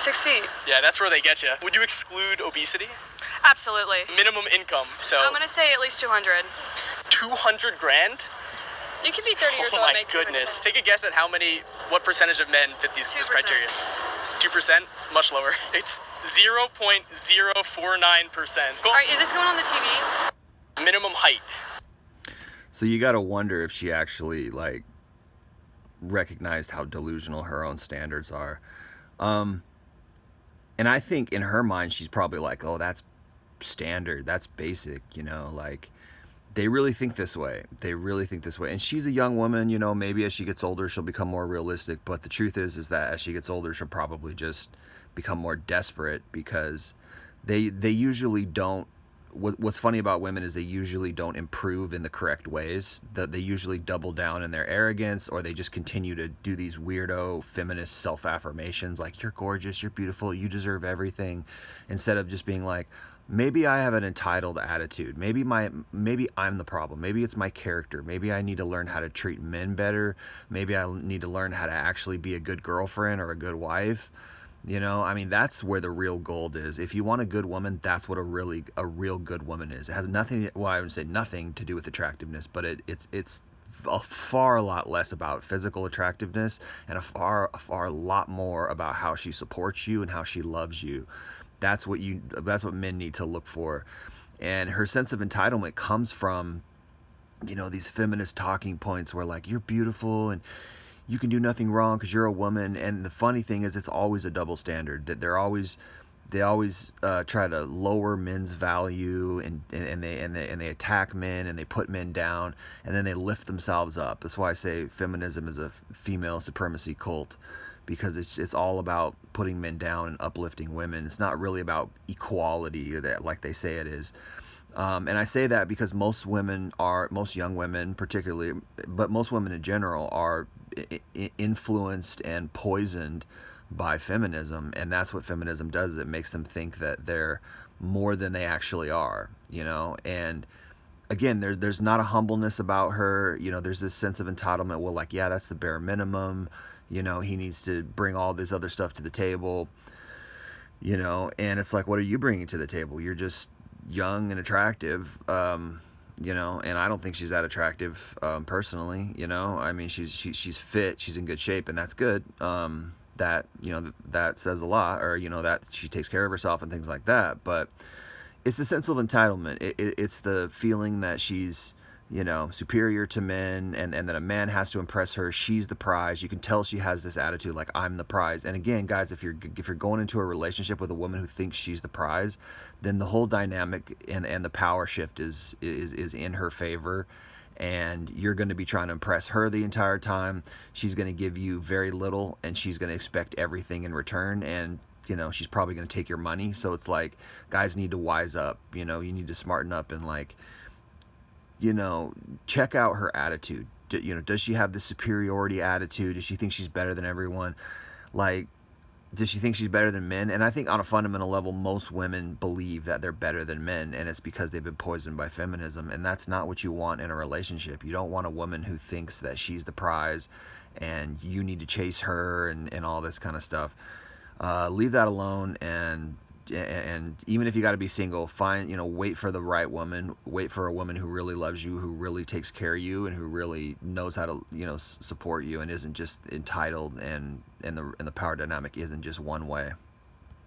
6 feet. Yeah, that's where they get you. Would you exclude obesity? Absolutely. Minimum income, so... I'm gonna say at least 200. 200 grand? You could be 30 years old Oh and my make goodness. 200. Take a guess at what percentage of men fit this 2%. criteria? 2%? Much lower. It's 0.049%. Cool. All right, is this going on the TV? Minimum height. So you got to wonder if she actually like recognized how delusional her own standards are. And I think in her mind, she's probably like, oh, that's standard. That's basic, you know, like they really think this way. They really think this way. And she's a young woman, you know, maybe as she gets older, she'll become more realistic. But the truth is that as she gets older, she'll probably just become more desperate because they usually don't. What's funny about women is they usually don't improve in the correct ways. That they usually double down in their arrogance, or they just continue to do these weirdo feminist self-affirmations like you're gorgeous, you're beautiful, you deserve everything, instead of just being like, maybe I have an entitled attitude. Maybe I'm the problem. Maybe it's my character. Maybe I need to learn how to treat men better. Maybe I need to learn how to actually be a good girlfriend or a good wife. You know, I mean, that's where the real gold is. If you want a good woman, that's what a real good woman is. It has nothing, well, I would say nothing to do with attractiveness, but it's a lot less about physical attractiveness and a far lot more about how she supports you and how she loves you. That's what men need to look for. And her sense of entitlement comes from, you know, these feminist talking points where like, you're beautiful and you can do nothing wrong because you're a woman. And the funny thing is, it's always a double standard. That they always try to lower men's value and they attack men and they put men down and then they lift themselves up. That's why I say feminism is a female supremacy cult, because it's all about putting men down and uplifting women. It's not really about equality that like they say it is. And I say that because most young women particularly, but most women in general are influenced and poisoned by feminism, and that's what feminism does. It makes them think that they're more than they actually are, you know. And again, there's not a humbleness about her, you know. There's this sense of entitlement. Well, like, yeah, that's the bare minimum, you know. He needs to bring all this other stuff to the table, you know. And it's like, what are you bringing to the table? You're just young and attractive, you know, and I don't think she's that attractive, personally, you know. I mean, she's fit, she's in good shape, and that's good. That, you know, that says a lot, or, you know, that she takes care of herself and things like that. But it's the sense of entitlement. It's the feeling that she's, you know, superior to men, and that a man has to impress her. She's the prize. You can tell she has this attitude like, I'm the prize. And again, guys, if you're going into a relationship with a woman who thinks she's the prize, then the whole dynamic and the power shift is in her favor, and you're going to be trying to impress her the entire time. She's going to give you very little, and she's going to expect everything in return, and you know, she's probably going to take your money. So it's like, guys need to wise up. You know, you need to smarten up and, like, you know, check out her attitude. You know, does she have the superiority attitude? Does she think she's better than everyone? Like, does she think she's better than men? And I think on a fundamental level, most women believe that they're better than men, and it's because they've been poisoned by feminism. And that's not what you want in a relationship. You don't want a woman who thinks that she's the prize and you need to chase her and all this kind of stuff. Leave that alone, and even if you got to be single, wait for the right woman. Wait for a woman who really loves you, who really takes care of you, and who really knows how to, you know, support you, and isn't just entitled, and the power dynamic isn't just one way.